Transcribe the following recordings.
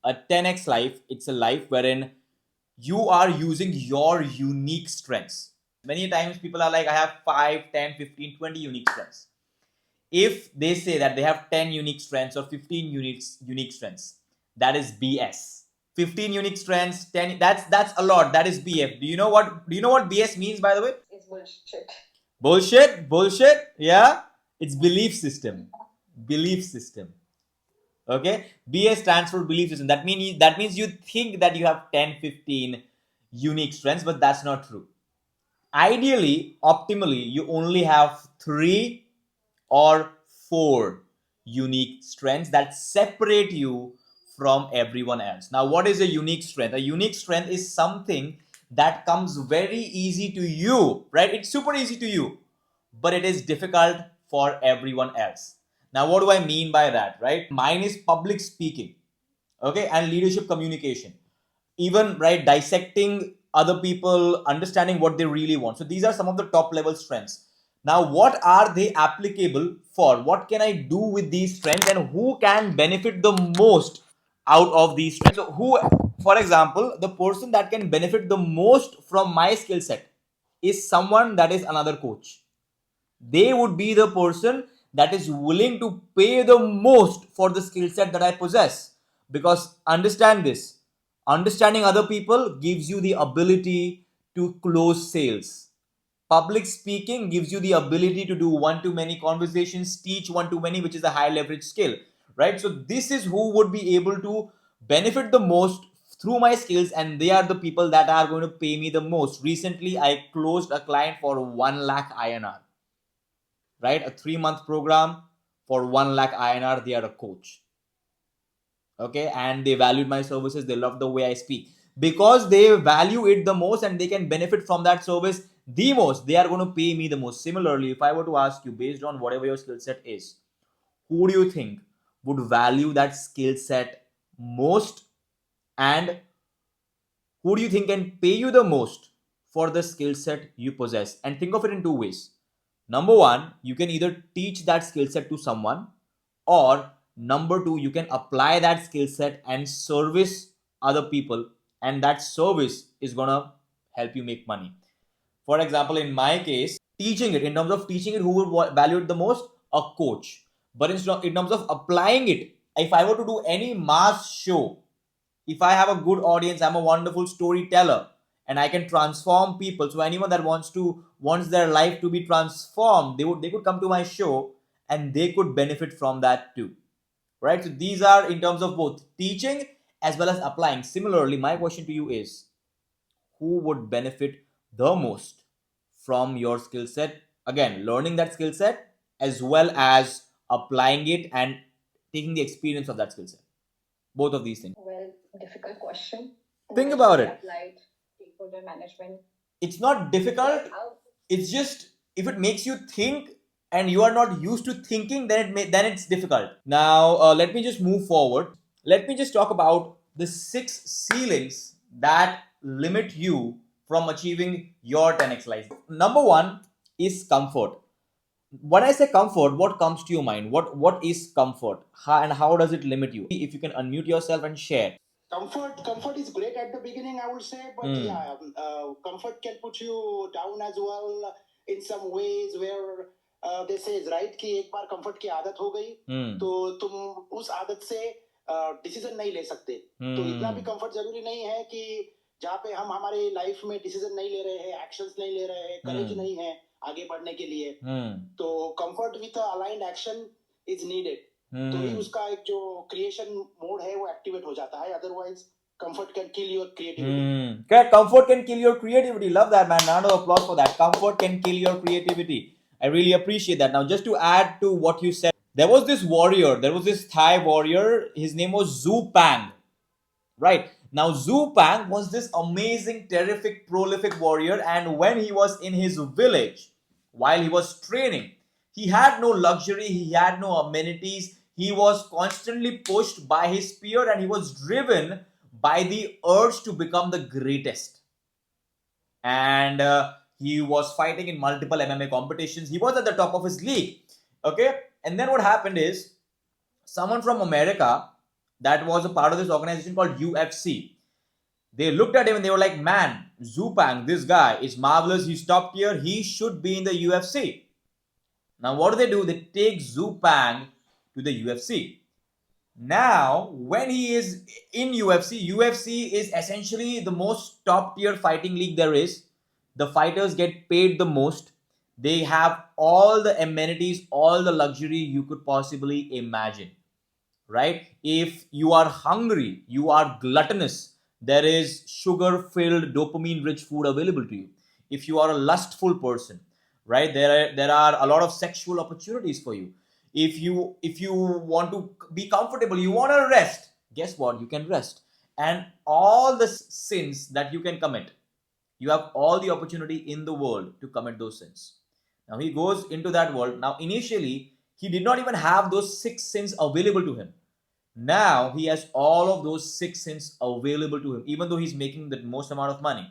A 10x life, it's a life wherein you are using your unique strengths. Many times people are like, I have 5, 10, 15, 20 unique strengths. If they say that they have 10 unique strengths or 15 unique strengths, that is BS. 15 unique strengths, 10, that's a lot. That is BF. Do you know what BS means, by the way? It's bullshit. Bullshit. Yeah, it's belief system. Belief system. Okay, BS stands for belief system. That means you think that you have 10, 15 unique strengths, but that's not true. Ideally, optimally, you only have 3 or 4 unique strengths that separate you from everyone else. Now, what is a unique strength? A unique strength is something that comes very easy to you, right? It's super easy to you, but it is difficult for everyone else. Now, what do I mean by that, right? Mine is public speaking, okay, and leadership communication. Even, right, dissecting other people, understanding what they really want. So these are some of the top level strengths. Now, what are they applicable for? What can I do with these strengths, and who can benefit the most out of these strengths? So who, for example, the person that can benefit the most from my skill set is someone that is another coach. They would be the person that is willing to pay the most for the skill set that I possess. Because understand this, understanding other people gives you the ability to close sales. Public speaking gives you the ability to do one to many conversations, teach one to many, which is a high leverage skill, right? So this is who would be able to benefit the most through my skills, and they are the people that are going to pay me the most. Recently, I closed a client for 1 lakh INR, right? A 3-month program for 1 lakh INR. They are a coach. Okay. And they valued my services. They love the way I speak because they value it the most and they can benefit from that service the most. They are going to pay me the most. Similarly, if I were to ask you, based on whatever your skill set is, who do you think would value that skill set most, and who do you think can pay you the most for the skill set you possess? And think of it in 2 ways. Number one, you can either teach that skill set to someone, or number two, you can apply that skill set and service other people, and that service is gonna help you make money. For example, in my case, teaching it, in terms of teaching it, who would value it the most? A coach. But in terms of applying it, if I were to do any mass show, if I have a good audience, I'm a wonderful storyteller and I can transform people. So anyone that wants their life to be transformed, they could come to my show and they could benefit from that too. Right? So these are in terms of both teaching as well as applying. Similarly, my question to you is, who would benefit the most from your skill set? Again, learning that skill set as well as applying it and taking the experience of that skill set. Both of these things. Well, difficult question. Think about it. Applied stakeholder management. It's not difficult. It's just, if it makes you think and you are not used to thinking, then it's difficult. Now, let me just move forward. Let me just talk about the 6 ceilings that limit you from achieving your 10x life. Number 1 is comfort. When I say comfort, what comes to your mind? What is comfort? And how does it limit you? If you can unmute yourself and share. Comfort is great at the beginning, I would say, but comfort can put you down as well in some ways where they say right कि एक बार comfort की आदत हो गई तो तुम उस आदत से डिसीजन नहीं ले सकते. तो इतना भी comfort जरूरी नहीं है कि जहाँ पे हम हमारे लाइफ में डिसीजन नहीं ले रहे हैं, एक्शंस नहीं ले रहे हैं, करेज नहीं है आगे बढ़ने के लिए, तो comfort with aligned action is needed. तो ही उसका एक जो क्रिएशन मोड है वो एक्टिवेट हो जाता है. Otherwise comfort can kill your creativity. Correct. Comfort can kill your creativity. Love that, man. Round of applause for that. Comfort can kill your creativity. I really appreciate that. Now, just to add to what you said, there was this warrior. There was this Thai warrior. His name was Zhu Pang. Right. Now, Zhu Pang was this amazing, terrific, prolific warrior. And when he was in his village, while he was training, he had no luxury. He had no amenities. He was constantly pushed by his peer and he was driven by the urge to become the greatest. And he was fighting in multiple MMA competitions. He was at the top of his league. Okay. And then what happened is, someone from America that was a part of this organization called UFC. They looked at him and they were like, man, Zupang, this guy is marvelous. He's top tier. He should be in the UFC. Now, what do? They take Zupang to the UFC. Now, when he is in UFC is essentially the most top tier fighting league there is. The fighters get paid the most. They have all the amenities, all the luxury you could possibly imagine, right? If you are hungry, you are gluttonous, there is sugar filled, dopamine rich food available to you. If you are a lustful person, right, there are a lot of sexual opportunities for you. If you want to be comfortable, you want to rest, guess what, you can rest. And all the sins that you can commit, you have all the opportunity in the world to commit those sins. Now he goes into that world. Now initially he did not even have those 6 sins available to him. Now he has all of those 6 sins available to him, even though he's making the most amount of money.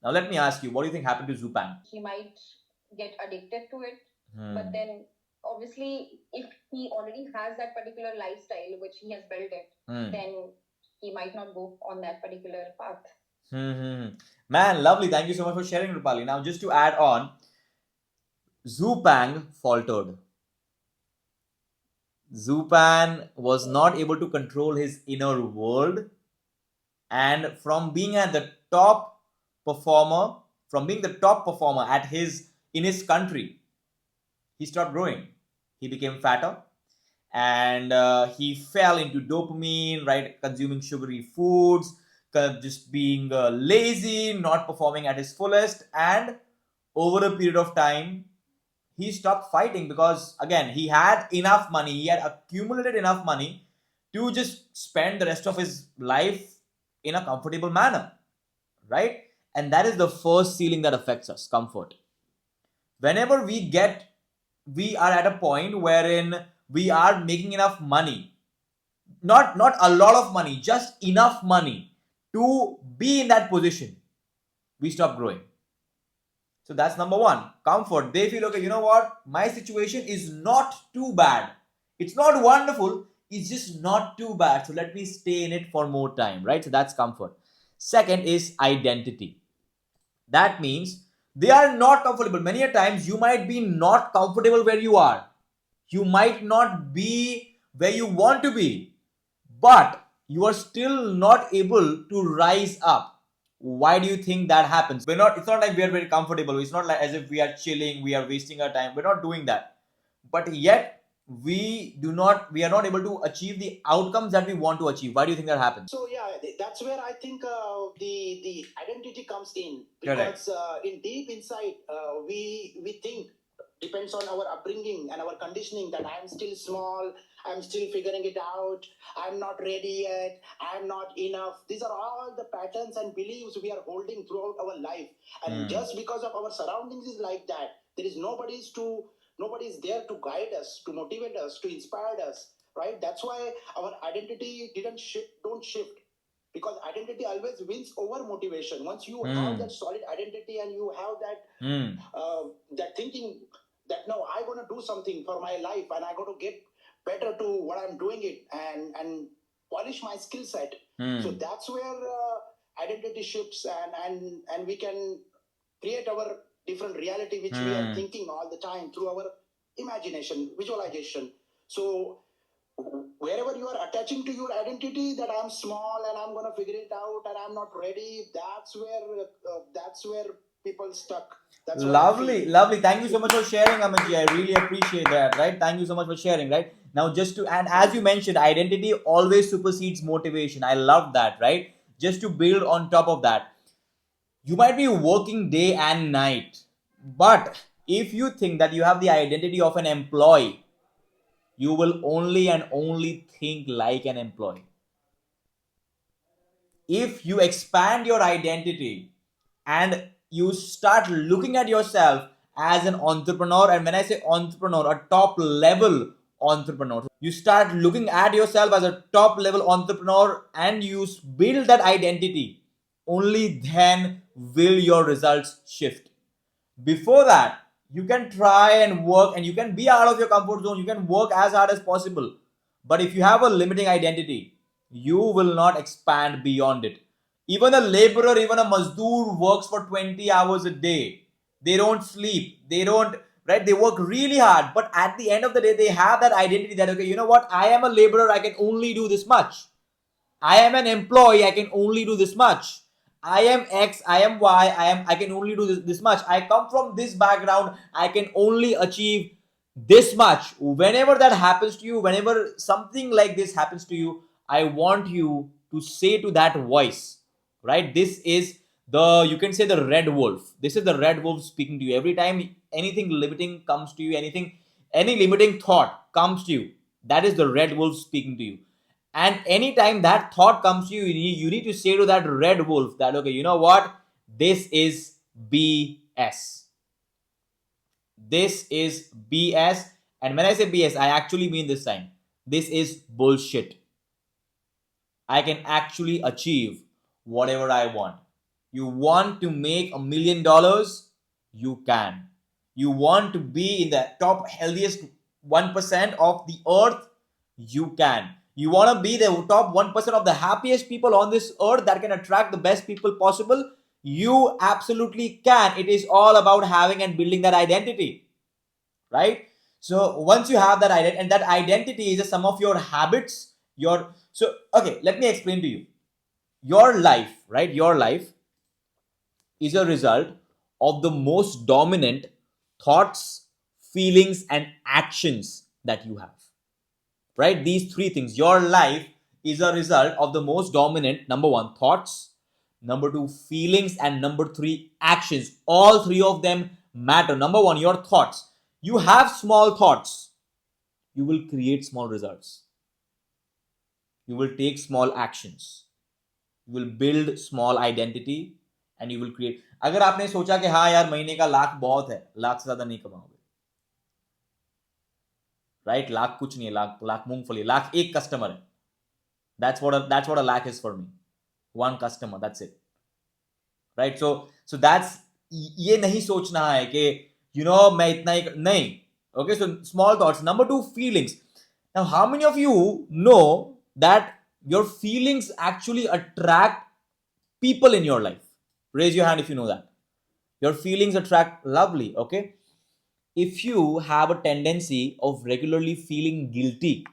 Now let me ask you, what do you think happened to Zupang? He might get addicted to it, but then obviously if he already has that particular lifestyle which he has built it, then he might not go on that particular path. Man, lovely. Thank you so much for sharing, Rupali. Now, just to add on, Zupang faltered. Zupan was not able to control his inner world, and from being at the top performer, from being the top performer in his country, he stopped growing. He became fatter, and he fell into dopamine, right? Consuming sugary foods, just being lazy, not performing at his fullest, and over a period of time, he stopped fighting because, again, he had enough money, he had accumulated enough money to just spend the rest of his life in a comfortable manner, right? And that is the first ceiling that affects us, comfort. Whenever we are at a point wherein we are making enough money, not a lot of money, just enough money to be in that position, we stop growing. So that's number one, comfort. They feel, okay, you know what? My situation is not too bad. It's not wonderful. It's just not too bad. So let me stay in it for more time, right? So that's comfort. Second is identity. That means they are not comfortable. Many a times you might be not comfortable where you are. You might not be where you want to be, but you are still not able to rise up. Why do you think that happens? It's not like we are very comfortable. It's not like as if we are chilling, we are wasting our time. We're not doing that. But yet we are not able to achieve the outcomes that we want to achieve. Why do you think that happens? So yeah, that's where I think the identity comes in, Correct. because in deep inside we think, depends on our upbringing and our conditioning, that I'm still small, I'm still figuring it out, I'm not ready yet, I'm not enough. These are all the patterns and beliefs we are holding throughout our life. And just because of our surroundings is like that, there is nobody's there to guide us, to motivate us, to inspire us, right? That's why our identity don't shift, because identity always wins over motivation. Once you have that solid identity and you have that thinking that, no, I'm going to do something for my life and I'm going to get better to what I'm doing it, and polish my skill set. So that's where identity shifts, and we can create our different reality, which we are thinking all the time through our imagination, visualization. So wherever you are attaching to your identity, that I'm small and I'm going to figure it out and I'm not ready, that's where people stuck. That's lovely. Thank you so much for sharing, Amanji. I really appreciate that, right? Thank you so much for sharing, right? Now, and as you mentioned, identity always supersedes motivation. I love that, right? Just to build on top of that, you might be working day and night, but if you think that you have the identity of an employee, you will only and only think like an employee. If you expand your identity and you start looking at yourself as an entrepreneur, and when I say entrepreneur, a top level entrepreneur, you start looking at yourself as a top level entrepreneur and you build that identity, only then will your results shift. Before that, you can try and work and you can be out of your comfort zone, you can work as hard as possible, but if you have a limiting identity, you will not expand beyond it. Even a laborer, even a mazdoor works for 20 hours a day. They don't sleep. They don't, right? They work really hard. But at the end of the day, they have that identity that, okay, you know what? I am a laborer. I can only do this much. I am an employee. I can only do this much. I am X. I am Y. I can only do this much. I come from this background. I can only achieve this much. Whenever that happens to you, whenever something like this happens to you, I want you to say to that voice, right? This is the, you can say, the red wolf. This is the red wolf speaking to you. Every time anything limiting comes to you, any limiting thought comes to you, that is the red wolf speaking to you. And anytime that thought comes to you, you need to say to that red wolf that, okay, you know what? This is BS. This is BS. And when I say BS, I actually mean this time. This is bullshit. I can actually achieve whatever I want. You want to make $1 million? You can. You want to be in the top healthiest 1% of the earth? You can. You want to be the top 1% of the happiest people on this earth that can attract the best people possible? You absolutely can. It is all about having and building that identity, right? So once you have that identity, and that identity is a sum of your habits, okay, let me explain to you. Your life, right? Your life is a result of the most dominant thoughts, feelings, and actions that you have. Right? These three things. Your life is a result of the most dominant, number one, thoughts, number two, feelings, and number three, actions. All three of them matter. Number one, your thoughts. You have small thoughts, you will create small results. You will take small actions. You will build small identity and you will create. अगर आपने सोचा कि हाँ यार महीने का लाख बहुत है, लाख से ज्यादा नहीं कमाओगे, राइट? लाख कुछ नहीं है, लाख लाख मूंगफली, लाख एक कस्टमर है. That's what a lakh is for me. One customer, that's it. Right? So that's, ये नहीं सोचना है कि मैं इतना ही नहीं. Okay, so small thoughts. Number two, feelings. Now, how many of you know that your feelings actually attract people in your life? Raise your hand if you know that. Your feelings attract, lovely, okay? If you have a tendency of regularly feeling guilty,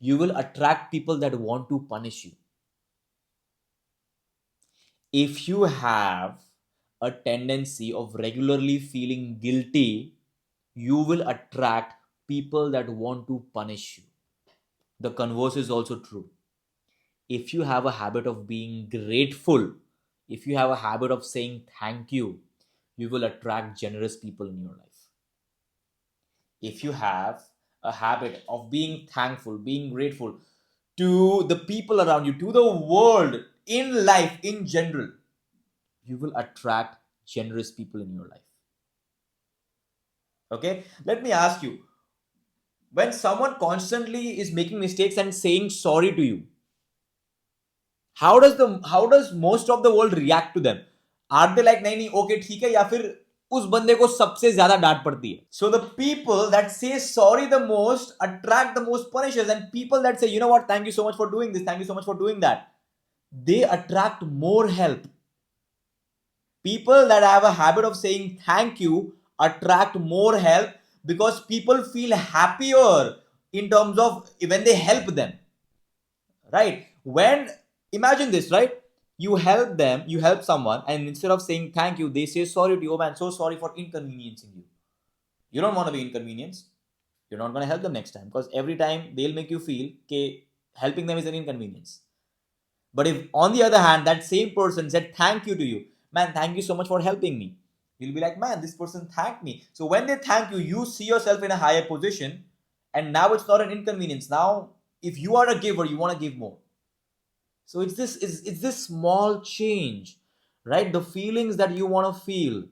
you will attract people that want to punish you. If you have a tendency of regularly feeling guilty, you will attract people that want to punish you. The converse is also true. If you have a habit of being grateful, if you have a habit of saying thank you, you will attract generous people in your life. If you have a habit of being thankful, being grateful to the people around you, to the world, in life in general, you will attract generous people in your life. Okay, let me ask you, when someone constantly is making mistakes and saying sorry to you, how does most of the world react to them? Are they like नहीं okay ठीक है, या फिर उस बंदे को सबसे ज्यादा डांट पड़ती है? So the people that say sorry the most attract the most punishers, and people that say, you know what, thank you so much for doing this, thank you so much for doing that, they attract more help. People that have a habit of saying thank you attract more help, because people feel happier in terms of when they help them, right? When, imagine this, right? You help someone, and instead of saying thank you, they say sorry to you. Oh man, so sorry for inconveniencing you. You don't want to be inconvenienced. You're not going to help them next time, because every time they'll make you feel that helping them is an inconvenience. But if, on the other hand, that same person said thank you to you, man, thank you so much for helping me, you'll be like, man, this person thanked me. So when they thank you, you see yourself in a higher position, and now it's not an inconvenience. Now, if you are a giver, you want to give more. So it's this small change, right? The feelings that you want to feel,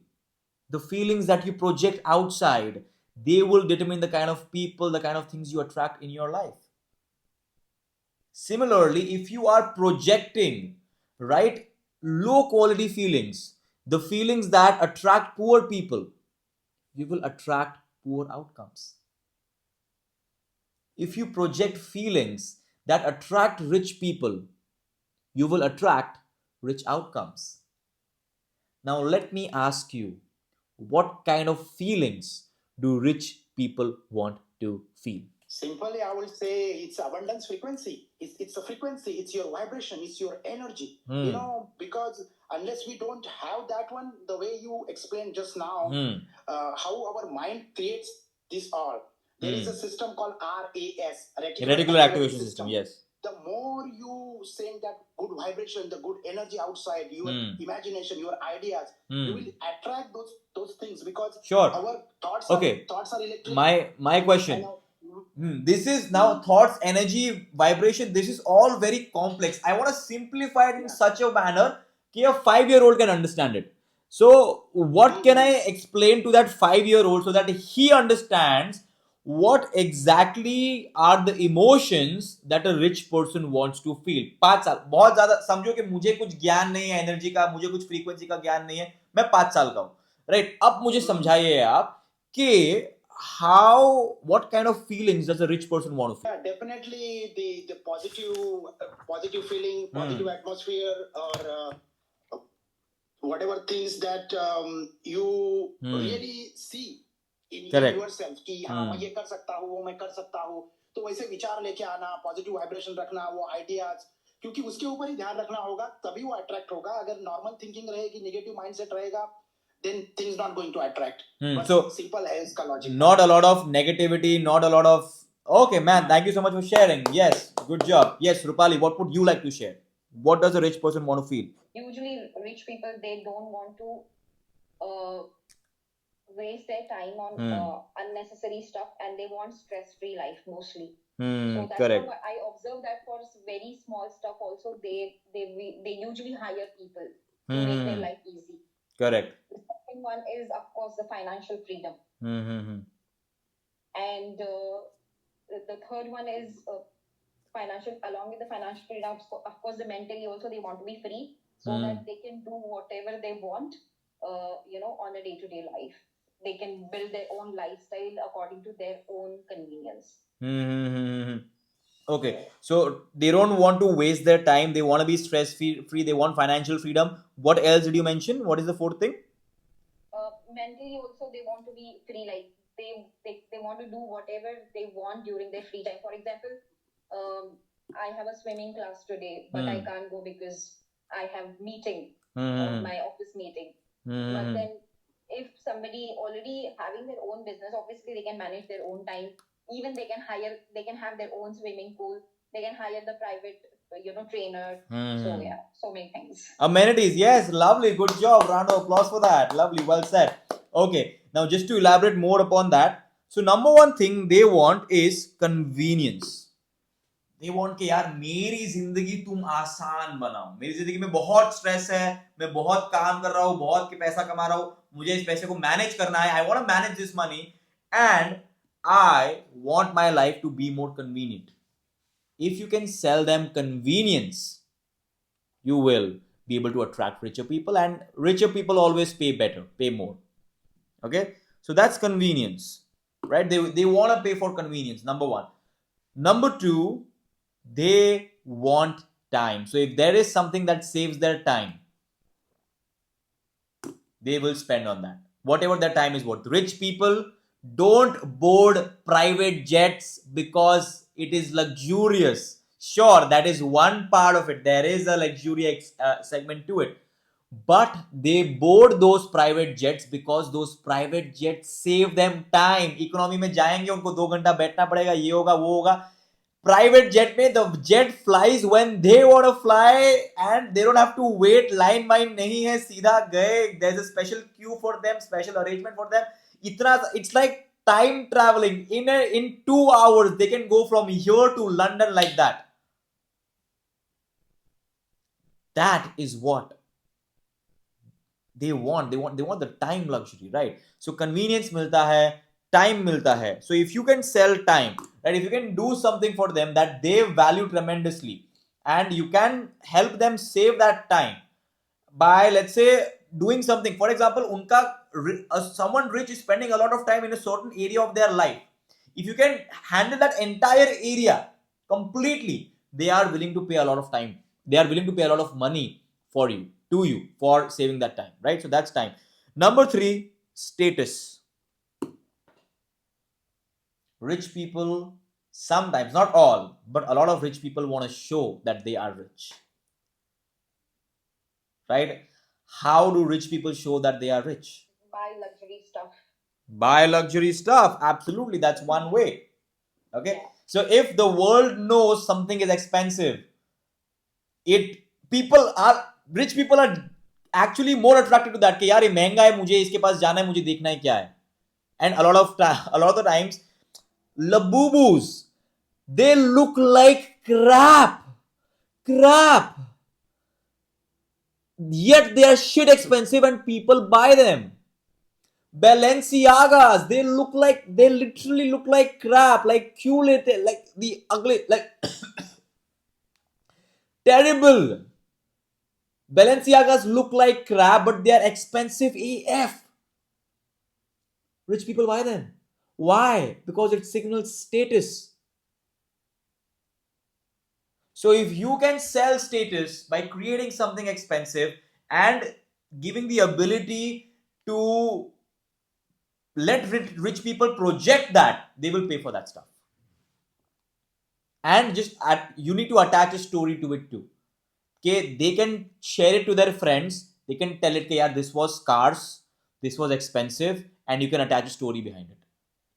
the feelings that you project outside, they will determine the kind of people, the kind of things you attract in your life. Similarly, if you are projecting, right, low quality feelings, the feelings that attract poor people, you will attract poor outcomes. If you project feelings that attract rich people, you will attract rich outcomes. Now, let me ask you, what kind of feelings do rich people want to feel? Simply, I will say it's abundance frequency. It's a frequency. It's your vibration. It's your energy. You know, because unless we don't have that one, the way you explained just now, how our mind creates this all. There is a system called RAS, Reticular activation system. Yes. The more you send that good vibration, the good energy outside, your imagination, your ideas, you will attract those things, because Sure. our thoughts are electric. My question. This is now thoughts, energy, vibration. This is all very complex. I want to simplify it in such a manner that a 5-year-old can understand it. So, what can I explain to that 5-year-old so that he understands what exactly are the emotions that a rich person wants to feel? 5 साल बहुत ज्यादा समझो कि मुझे कुछ ज्ञान नहीं है एनर्जी का, मुझे कुछ फ्रीक्वेंसी का ज्ञान नहीं है, मैं 5 साल का हूँ, राइट? अब मुझे समझाइए आप कि what kind of feelings does a rich person want to feel? Yeah, definitely the positive feeling, positive atmosphere, or whatever things that you really see in yourself कि हाँ मैं ये कर सकता हूँ, वो मैं कर सकता हूँ, तो वैसे विचार लेके आना, पॉजिटिव वाइब्रेशन रखना, वो आइडियाज, क्योंकि उसके ऊपर ही ध्यान रखना होगा, तभी वो अट्रैक्ट होगा. अगर नॉर्मल थिंकिंग रहेगी, नेगेटिव माइंडसेट रहेगा, then things not going to attract. But so simple है इसका logic. Not a lot of negativity, not a lot of. Okay, man. Thank you so much for sharing. Yes, good job. Yes, Rupali, what would you like to share? What does a rich person want to feel? Usually, rich people, they don't want to waste their time on unnecessary stuff, and they want stress-free life mostly. So that's correct. how I observe that for very small stuff also, they usually hire people to make their life easy. Correct. The second one is, of course, the financial freedom. And the third one is along with the financial freedom, of course, the mentally also they want to be free, so that they can do whatever they want, on a day-to-day life. They can build their own lifestyle according to their own convenience. Okay, so they don't want to waste their time. They want to be stress-free. They want financial freedom. What else did you mention? What is the fourth thing? Mentally also, they want to be free. Like they want to do whatever they want during their free time. For example, I have a swimming class today, but I can't go because I have meeting, my office meeting. But then, if somebody already having their own business, obviously they can manage their own time. Even they can have their own swimming pool. They can hire the private, trainer. So yeah, so many things. Amenities, yes, lovely, good job. Round of applause for that. Lovely, well said. Okay, now just to elaborate more upon that. So number one thing they want is convenience. They want कि यार मेरी जिंदगी तुम आसान बनाओ. मेरी जिंदगी में बहुत स्ट्रेस है, मैं बहुत काम कर रहा हूँ, बहुत पैसा कमा रहा हूँ, मुझे इस पैसे को मैनेज करना है. I want to manage this money and I want my life to be more convenient. If you can sell them convenience, you will be able to attract richer people, and richer people always pay better, pay more. Okay, so that's convenience, right? They want to pay for convenience, number one. Number two, they want time. So if there is something that saves their time, they will spend on that, whatever their time is worth. Rich people don't board private jets because it is luxurious. Sure, that is one part of it. There is a luxury segment to it. But they board those private jets because those private jets save them time. Economy में जाएंगे, उनको 2 घंटा बैठना पड़ेगा, ये होगा, वो होगा. Private jet में, the jet flies when they want to fly and they don't have to wait. Line mine नहीं है, सीधा गए. There's a special queue for them, special arrangement for them. It's like time traveling. In 2 hours, they can go from here to London like that. That is what they want. They want the time luxury, right? So convenience मिलता है, time मिलता है. So if you can sell time, right? If you can do something for them that they value tremendously, and you can help them save that time by, let's say, doing something. For example, someone rich is spending a lot of time in a certain area of their life. If you can handle that entire area completely, they are willing to pay a lot of time. They are willing to pay a lot of money for you, to you, for saving that time, right? So that's time. Number 3, status. Rich people, sometimes, not all, but a lot of rich people want to show that they are rich, right? How do rich people show that they are rich? Buy luxury stuff. Buy luxury stuff. Absolutely, that's one way. Okay, Yeah. so if the world knows something is expensive, rich people are actually more attracted to that कि यार ये महंगा है, मुझे इसके पास जाना है, मुझे देखना है क्या है. And a lot of the times, labubus, they look like crap, yet they are shit expensive and people buy them. Balenciagas, they literally look like crap, like curated, like the ugly, like terrible. Balenciagas look like crap, but they are expensive AF. Rich people buy them. Why? Because it signals status. So if you can sell status by creating something expensive and giving the ability to let rich people project that, they will pay for that stuff. And you need to attach a story to it too. Okay, they can share it to their friends. They can tell it, yeah, this was scarce, this was expensive, and you can attach a story behind it.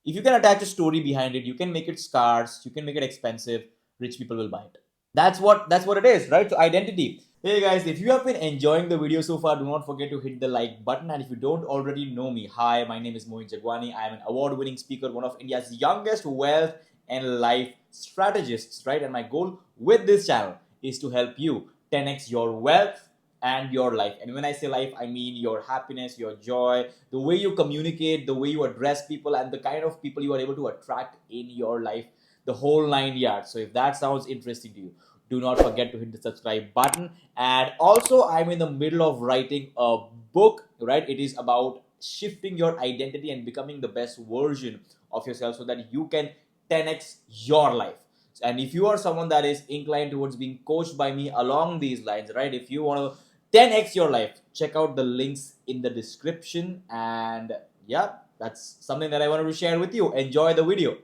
If you can attach a story behind it, you can make it scarce, you can make it expensive, rich people will buy it. That's what it is, right? So identity. Hey guys, if you have been enjoying the video so far, do not forget to hit the like button. And if you don't already know me, hi, my name is Mohit Jagwani. I am an award-winning speaker, one of India's youngest wealth and life strategists, right? And my goal with this channel is to help you 10x your wealth and your life. And when I say life, I mean your happiness, your joy, the way you communicate, the way you address people, and the kind of people you are able to attract in your life, the whole 9 yards. So if that sounds interesting to you, do not forget to hit the subscribe button. And also, I'm in the middle of writing a book, right? It is about shifting your identity and becoming the best version of yourself so that you can 10x your life. And if you are someone that is inclined towards being coached by me along these lines, right? If you want to 10x your life, check out the links in the description. And yeah, that's something that I wanted to share with you. Enjoy the video.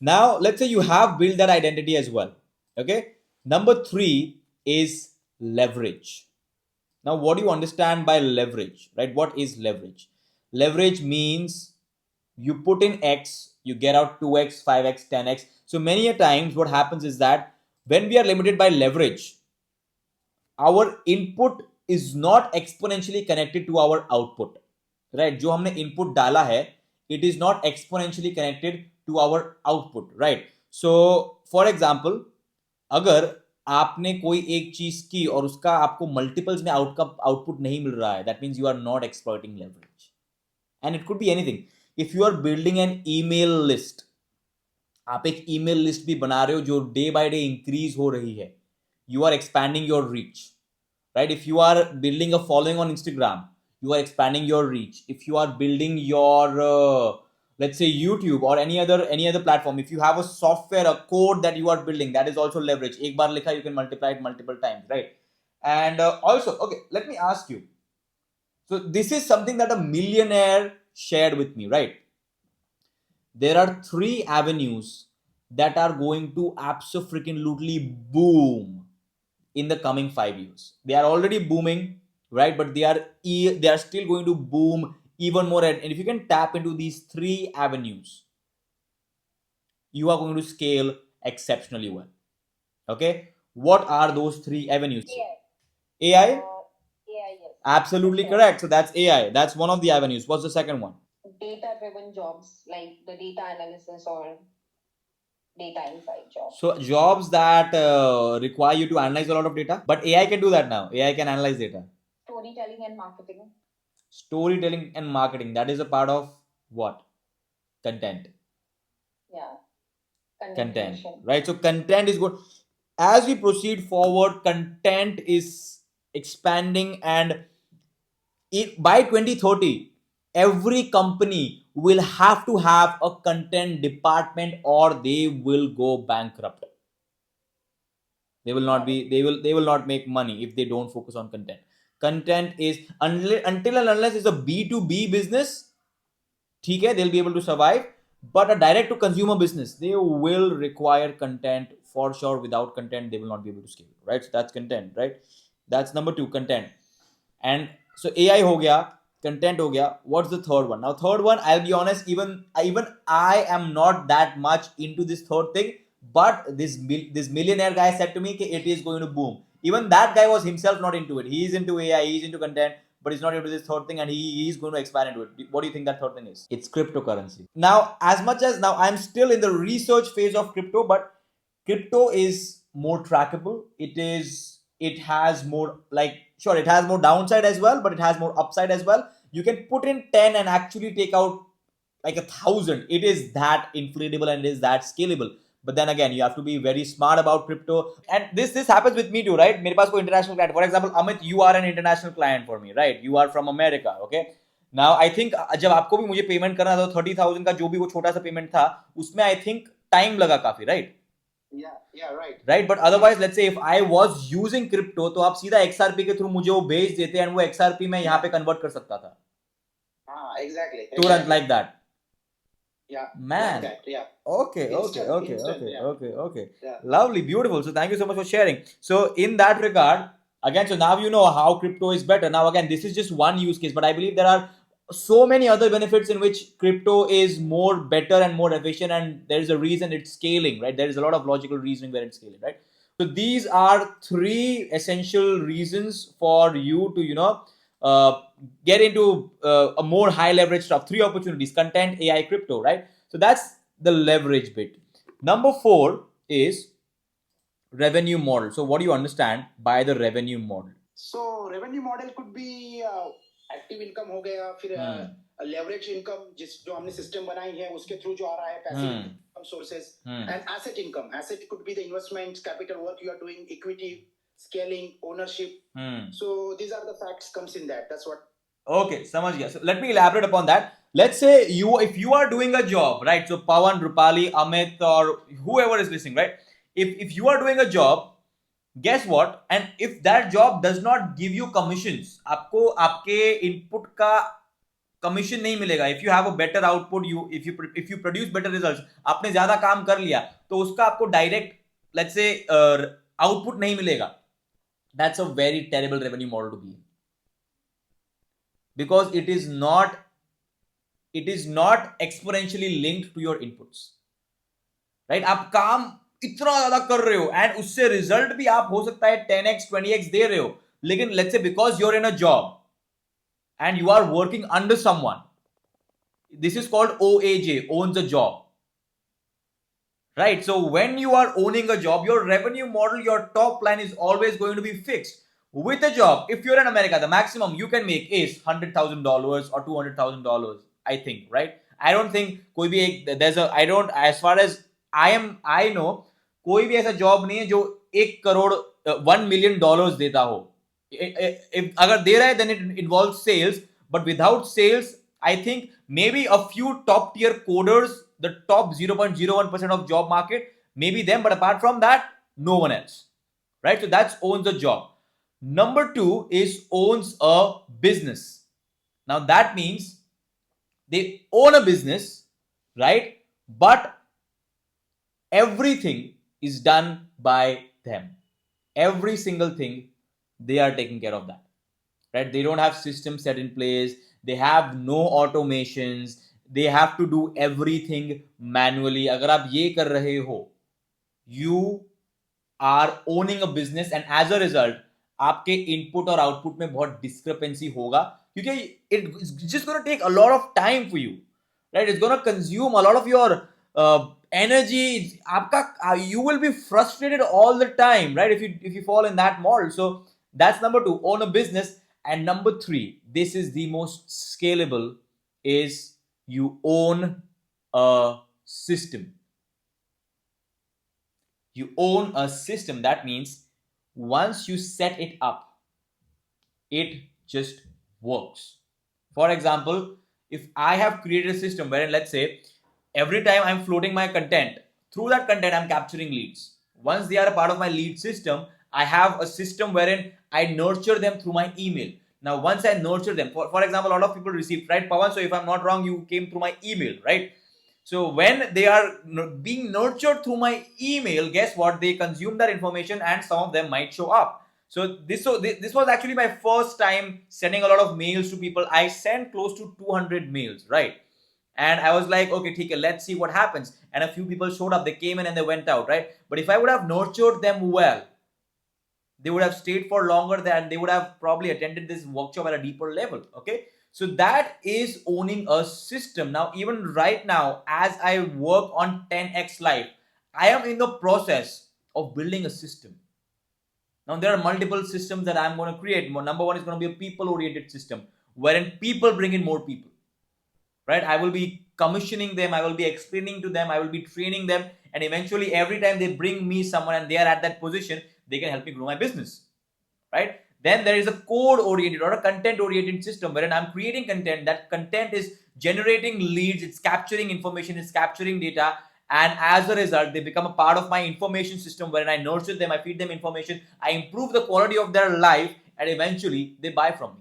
Now, let's say you have built that identity as well. Okay. Number 3 is leverage. Now, what do you understand by leverage, right? What is leverage? Leverage means you put in X, you get out 2X, 5X, 10X. So many a times what happens is that when we are limited by leverage, our input is not exponentially connected to our output, right? जो हमने input डाला है, it is not exponentially connected to our output, right? So for example, अगर आपने कोई एक चीज की और उसका आपको मल्टीपल्स में आउटपुट नहीं मिल रहा है, that means you are not exploiting leverage. And it could be anything. If you are building an email list, आप एक email list भी बना रहे हो जो डे बाय डे इंक्रीज हो रही है, you are expanding your reach, right? If you are building a following on Instagram, you are expanding your reach. If you are building your let's say YouTube or any other platform, if you have a software, a code that you are building, that is also leverage. एक बार लिखा, you can multiply it multiple times, right? And also, okay, let me ask you. So this is something that a millionaire shared with me, right? There are 3 avenues that are going to absolutely boom in the coming 5 years. They are already booming, right? But they are still going to boom even more. And if you can tap into these 3 avenues, you are going to scale exceptionally well. Okay, what are those 3 avenues? AI. AI, yes. Absolutely correct. So that's AI. That's one of the avenues. What's the second one? Data-driven jobs, like the data analysis or data insight jobs. So jobs that require you to analyze a lot of data, but AI can do that now. AI can analyze data. Storytelling and marketing. Storytelling and marketing, that is a part of what? Content. Yeah. Content, creation. right? So content is good. As we proceed forward, content is expanding, and by 2030, every company will have to have a content department or they will go bankrupt. They will not be. They will not make money if they don't focus on content. Content is until and unless it's a B2B business. Okay, they'll be able to survive. But a direct to consumer business, they will require content for sure. Without content, they will not be able to scale. Right. So that's content. Right. That's number 2, content. And so AI ho gaya, content ho gaya. What's the third one? Now, third one, I'll be honest, even I am not that much into this third thing, but this millionaire guy said to me that it is going to boom. Even that guy was himself not into it. He's into AI, he's into content, but he's not into this third thing, and he's going to expand into it. What do you think that third thing is? It's cryptocurrency. Now, as much as now I'm still in the research phase of crypto, but crypto is more trackable. It has more, like, sure, it has more downside as well, but it has more upside as well. You can put in 10 and actually take out like 1,000. It is that inflatable and it is that scalable. But then again, you have to be very smart about crypto. And this happens with me too, right? मेरे पास कोई international client, for example, Amit, you are an international client for me, right? You are from America, okay? Now I think जब आपको भी मुझे payment करना था 30,000 का जो भी वो छोटा सा पेमेंट था उसमें I think टाइम लगा काफी, right? Right, but otherwise let's say if I was using crypto तो आप सीधा XRP के थ्रू मुझे वो भेज देते and वो XRP में यहाँ पे कन्वर्ट कर सकता था. Exactly. तुरंत like that. Yeah. Man. Like that, yeah. Okay. Instant, Okay. Yeah. Lovely, beautiful. So thank you so much for sharing. So in that regard, again, so now you know how crypto is better. Now again, this is just one use case, but I believe there are so many other benefits in which crypto is more better and more efficient, and there is a reason it's scaling, right? There is a lot of logical reasoning where it's scaling, right? So these are 3 essential reasons for you to get into a more high leverage stuff. 3 opportunities: content, AI, crypto, right? So that's the leverage bit. Number 4 is revenue model. So what do you understand by the revenue model? So revenue model could be active income हो गया, फिर leverage income जो हमने system बनाई है उसके through जो आ रहा है passive income sources, and asset income. Asset could be the investments, capital work you are doing, equity, scaling, ownership. So these are the facts comes in that. That's what. Okay, समझ गया. So let me elaborate upon that. Let's say if you are doing a job, right? So Pawan, Rupali, Amit, or whoever is listening, right? If you are doing a job, guess what? And if that job does not give you commissions, आपको आपके input का commission नहीं मिलेगा. If you have a better output, if you produce better results, आपने ज्यादा काम कर लिया, तो उसका आपको direct, let's say, output नहीं मिलेगा. That's a very terrible revenue model to be in. Because it is not exponentially linked to your inputs, right? आप काम इतना ज्यादा कर रहे हो and उससे रिजल्ट भी आप हो सकता है 10x 20x दे रहे हो, लेकिन let's say because you're in a job and you are working under someone, this is called OAJ, owns a job, right? So when you are owning a job, your revenue model, your top line is always going to be fixed. With a job, if you're in America, the maximum you can make is $100,000 or $200,000, I think, right? I don't think कोई भी एक I don't, as far as I know, कोई भी ऐसा job नहीं है जो 1 crore $1 million देता हो. If अगर दे रहा है, then it involves sales, but without sales, I think maybe a few top tier coders, the top 0.01% of job market, maybe them, but apart from that, no one else, right? So that's owns a job. Number 2 is owns a business. Now that means they own a business, right? But everything is done by them. Every single thing, they are taking care of that, right? They don't have systems set in place. They have no automations. They have to do everything manually. अगर आप ये कर रहे हो, you are owning a business, and as a result, आपके input और output में बहुत डिस्क्रिपेंसी होगा, क्योंकि it's just going to take a lot of time for you, right? It's going to consume a lot of your energy. आपका you will be frustrated all the time, right? If you fall in that model. So that's number 2, own a business. And number 3, this is the most scalable, is you own a system. You own a system. That means once you set it up, it just works. For example, if I have created a system wherein, let's say, every time I'm floating my content, through that content I'm capturing leads. Once they are a part of my lead system, I have a system wherein I nurture them through my email. Now, once I nurture them, for example, a lot of people receive, right, Pawan? So if I'm not wrong, you came through my email, right? So when they are being nurtured through my email, guess what? They consume that information and some of them might show up. So this was actually my first time sending a lot of mails to people. I sent close to 200 mails, right? And I was like, okay, okay, let's see what happens. And a few people showed up, they came in and they went out, right? But if I would have nurtured them well, they would have stayed for longer than they would have probably attended this workshop at a deeper level. Okay, so that is owning a system. Now, even right now, as I work on 10x life, I am in the process of building a system. Now, there are multiple systems that I'm going to create. Number one is going to be a people oriented system wherein people bring in more people, right? I will be commissioning them, I will be explaining to them, I will be training them, and eventually every time they bring me someone and they are at that position, they can help me grow my business, right? Then there is a code oriented or a content oriented system wherein I'm creating content. That content is generating leads, it's capturing information, it's capturing data, and as a result they become a part of my information system wherein I nurture them, I feed them information, I improve the quality of their life, and eventually they buy from me,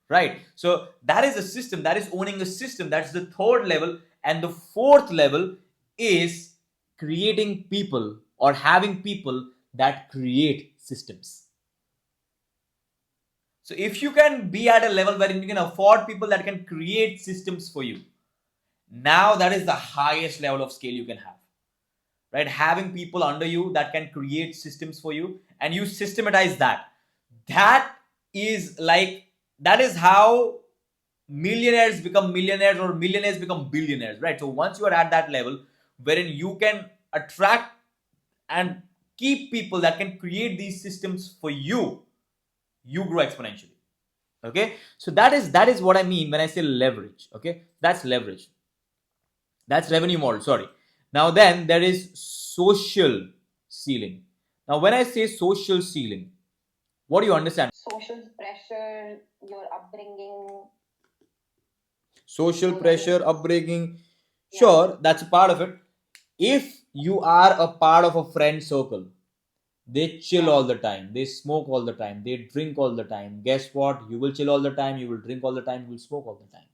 right? So that is a system, that is owning a system. That's the third level. And the fourth level is creating people or having people that create systems. So if you can be at a level where you can afford people that can create systems for you, now that is the highest level of scale you can have, right? Having people under you that can create systems for you and you systematize that. That is like, that is how millionaires become millionaires or millionaires become billionaires, right? So once you are at that level wherein you can attract and keep people that can create these systems for you, you grow exponentially. Okay, so that is what I mean when I say leverage. Okay, that's leverage. That's revenue model, sorry. Now then there is social ceiling. Now when I say social ceiling, what do you understand? Social pressure, your upbringing. Social pressure, upbringing, sure, that's a part of it. If you are a part of a friend circle, they chill all the time, they smoke all the time, they drink all the time, guess what? You will chill all the time, you will drink all the time, you will smoke all the time.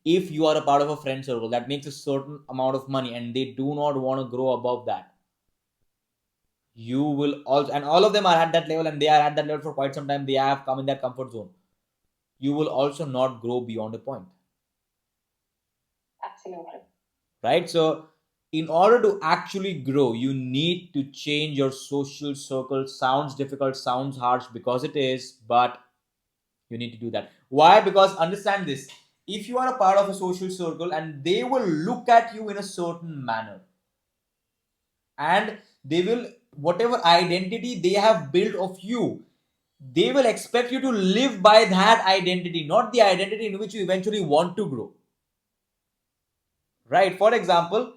If you are a part of a friend circle that makes a certain amount of money and they do not want to grow above that, you will also, and all of them are at that level and they are at that level for quite some time, they have come in their comfort zone, you will also not grow beyond a point. Absolutely. Right? So in order to actually grow, you need to change your social circle. Sounds difficult, sounds harsh, because it is, but you need to do that. Why? Because understand this, if you are a part of a social circle and they will look at you in a certain manner, and they will, whatever identity they have built of you, they will expect you to live by that identity, not the identity in which you eventually want to grow. Right? For example,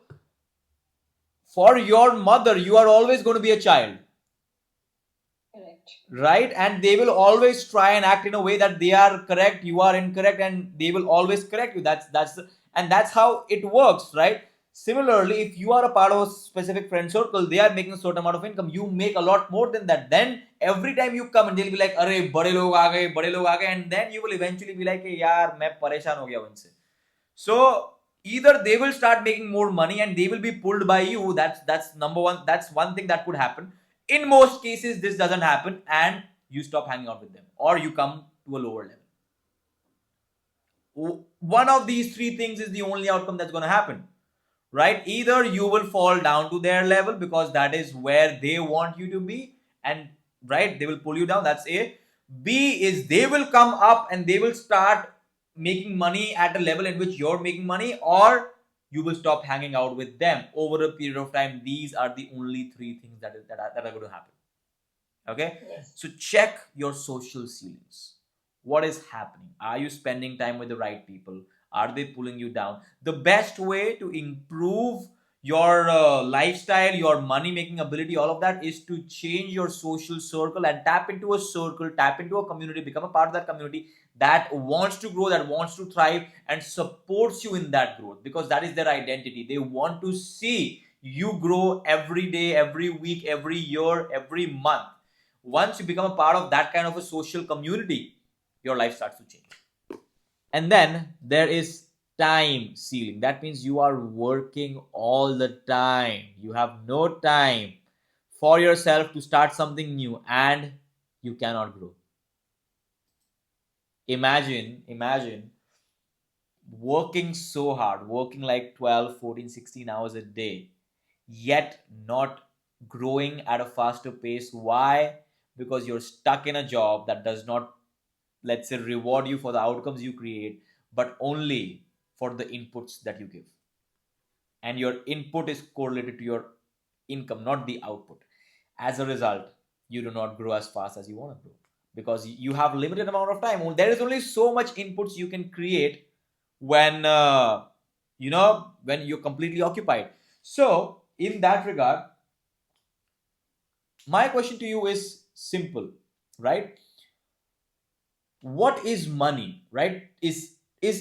for your mother, you are always going to be a child. Correct. Right? And they will always try and act in a way that they are correct, you are incorrect, and they will always correct you. That's how it works, right? Similarly, if you are a part of a specific friend circle, they are making a certain amount of income, you make a lot more than that. Then every time you come and they'll be like, "Arey, bade log aa gaye, bade log aa gaye," and then you will eventually be like, "Yaar, main pareshan ho gaya unse." So either they will start making more money and they will be pulled by you. That's number one. That's one thing that could happen. In most cases, this doesn't happen, and you stop hanging out with them, or you come to a lower level. One of these three things is the only outcome that's going to happen, right? Either you will fall down to their level because that is where they want you to be, and right, they will pull you down. That's A. B is they will come up and they will start making money at a level in which you're making money, or you will stop hanging out with them over a period of time. These are the only three things that are going to happen. Okay, Yes. so check your social ceilings. What is happening? Are you spending time with the right people? Are they pulling you down? The best way to improve your lifestyle, your money making ability, all of that, is to change your social circle and tap into a circle, tap into a community, become a part of that community that wants to grow, that wants to thrive, and supports you in that growth, because that is their identity. They want to see you grow every day, every week, every year, every month. Once you become a part of that kind of a social community, your life starts to change. And then there is time ceiling. That means you are working all the time. You have no time for yourself to start something new, and you cannot grow. Imagine working so hard, working like 12, 14, 16 hours a day, yet not growing at a faster pace. Why? Because you're stuck in a job that does not, let's say, reward you for the outcomes you create, but only for the inputs that you give. And your input is correlated to your income, not the output. As a result, you do not grow as fast as you want to grow because you have limited amount of time. There is only so much inputs you can create when when you're completely occupied. So in that regard, my question to you is simple, right? What is money, right? Is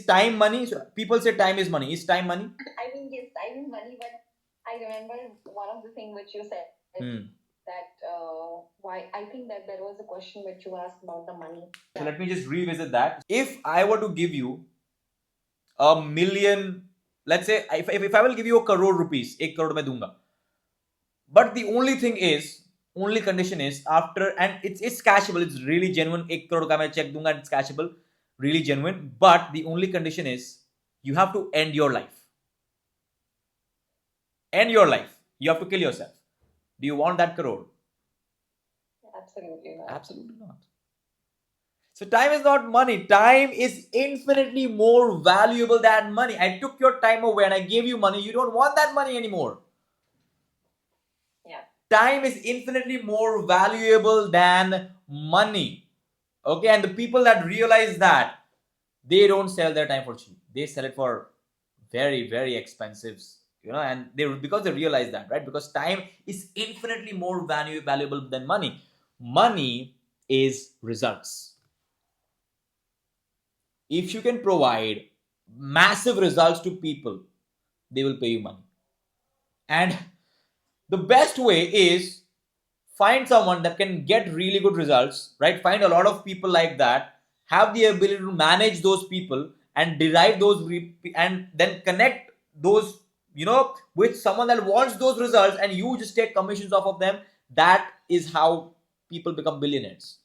time money? So people say time is money. Is time money? I mean, yes, time is money, but I remember one of the things which you said that why I think that there was a question which you asked about the money. So let me just revisit that. If I were to give you a million, let's say if I will give you a crore rupees, 1 crore मैं दूंगा. But the only condition is after, and it's cashable, it's really genuine. 1 crore का मैं check दूंगा, it's cashable, really genuine. But the only condition is you have to end your life. End your life. You have to kill yourself. Do you want that crore? Absolutely not. Absolutely not. So time is not money. Time is infinitely more valuable than money. I took your time away and I gave you money. You don't want that money anymore. Yeah. Time is infinitely more valuable than money. Okay, and the people that realize that, they don't sell their time for cheap. They sell it for very, very expensive. And because they realize that, right? Because time is infinitely more valuable than money. Money is results. If you can provide massive results to people, they will pay you money. And the best way is find someone that can get really good results, right? Find a lot of people like that, have the ability to manage those people and derive those and then connect those with someone that wants those results, and you just take commissions off of them. That is how people become billionaires.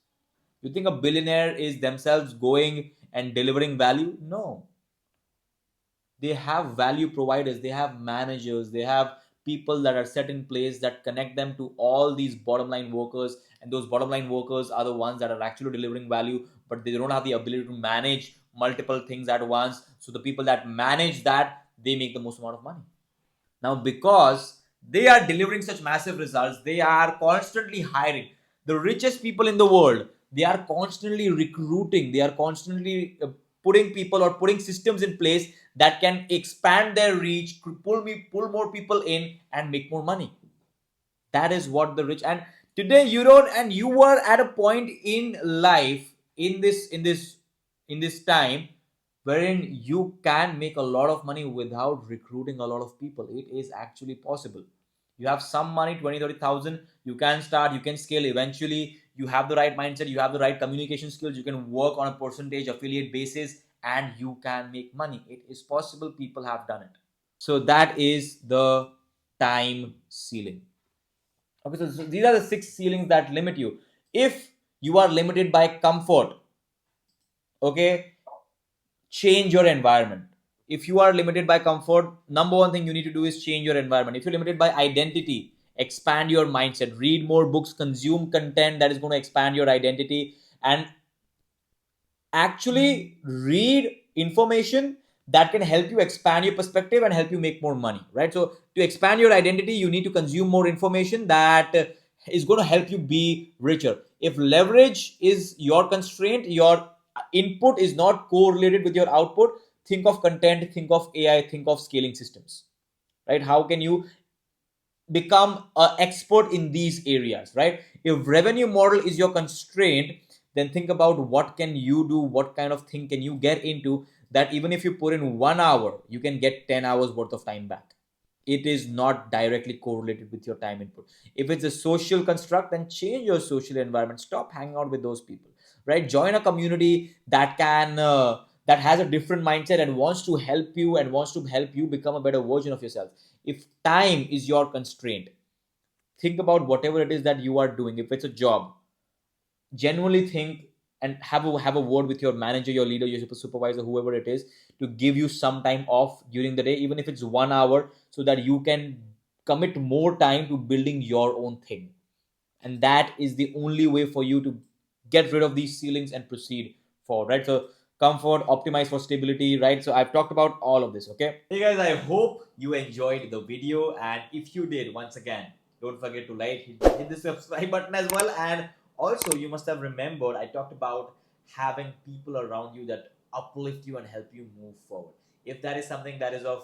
You think a billionaire is themselves going and delivering value? No. They have value providers, they have managers, they have people that are set in place that connect them to all these bottom line workers, and those bottom line workers are the ones that are actually delivering value, but they don't have the ability to manage multiple things at once. So the people that manage that, they make the most amount of money. Now, because they are delivering such massive results, they are constantly hiring. The richest people in the world, they are constantly recruiting, they are constantly putting people or putting systems in place that can expand their reach, pull more people in and make more money. That is what the rich. And today you are at a point in life, in this time, wherein you can make a lot of money without recruiting a lot of people. It is actually possible. You have some money, 20, 30,000, you can start, you can scale eventually. You have the right mindset, you have the right communication skills, you can work on a percentage affiliate basis, and you can make money. It is possible. People have done it. So that is the time ceiling. Okay, so these are the 6 ceilings that limit you. If you are limited by comfort, okay, change your environment. If you are limited by comfort, number one thing you need to do is change your environment. If you're limited by identity, expand your mindset, read more books, consume content that is going to expand your identity, and actually read information that can help you expand your perspective and help you make more money, right? So to expand your identity, you need to consume more information that is going to help you be richer. If leverage is your constraint, your input is not correlated with your output, think of content, think of AI, think of scaling systems, right? How can you become an expert in these areas, right? If revenue model is your constraint, then think about what can you do, what kind of thing can you get into that even if you put in 1 hour, you can get 10 hours worth of time back. it is not directly correlated with your time input. If it's a social construct, then change your social environment. Stop hanging out with those people, right? Join a community that can that has a different mindset and wants to help you and wants to help you become a better version of yourself. If time is your constraint, think about whatever it is that you are doing. If it's a job, genuinely think and have a word with your manager, your leader, your supervisor, whoever it is, to give you some time off during the day, even if it's 1 hour, so that you can commit more time to building your own thing. And that is the only way for you to get rid of these ceilings and proceed forward, right? So comfort, optimize for stability, right? So I've talked about all of this. Okay, hey guys, I hope you enjoyed the video, and if you did, once again, don't forget to like, hit the subscribe button as well. And also, you must have remembered I talked about having people around you that uplift you and help you move forward. If that is something that is of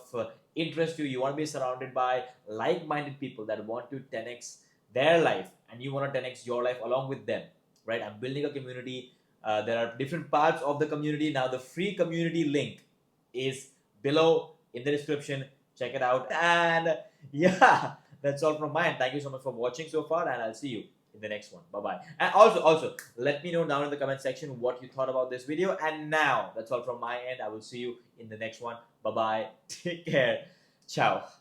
interest to you, you want to be surrounded by like-minded people that want to 10x their life, and you want to 10x your life along with them, right? I'm building a community. There are different parts of the community. Now the free community link is below in the description. Check it out. And yeah, that's all from mine. Thank you so much for watching so far, and I'll see you in the next one. Bye bye. And also let me know down in the comment section what you thought about this video. And now that's all from my end. I will see you in the next one. Bye bye. Take care. Ciao.